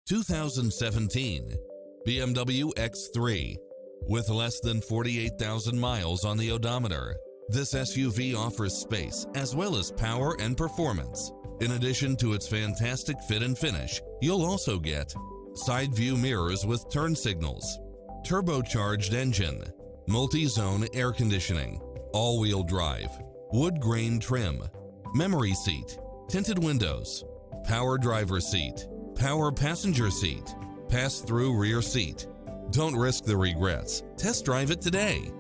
2017 BMW X3. With less than 48,000 miles on the odometer, this SUV offers space as well as power and performance. In addition to its fantastic fit and finish, you'll also get side view mirrors with turn signals, turbocharged engine, multi-zone air conditioning, all-wheel drive, wood grain trim, memory seat, tinted windows, power driver seat, power passenger seat, pass-through rear seat. Don't risk the regrets. Test drive it today.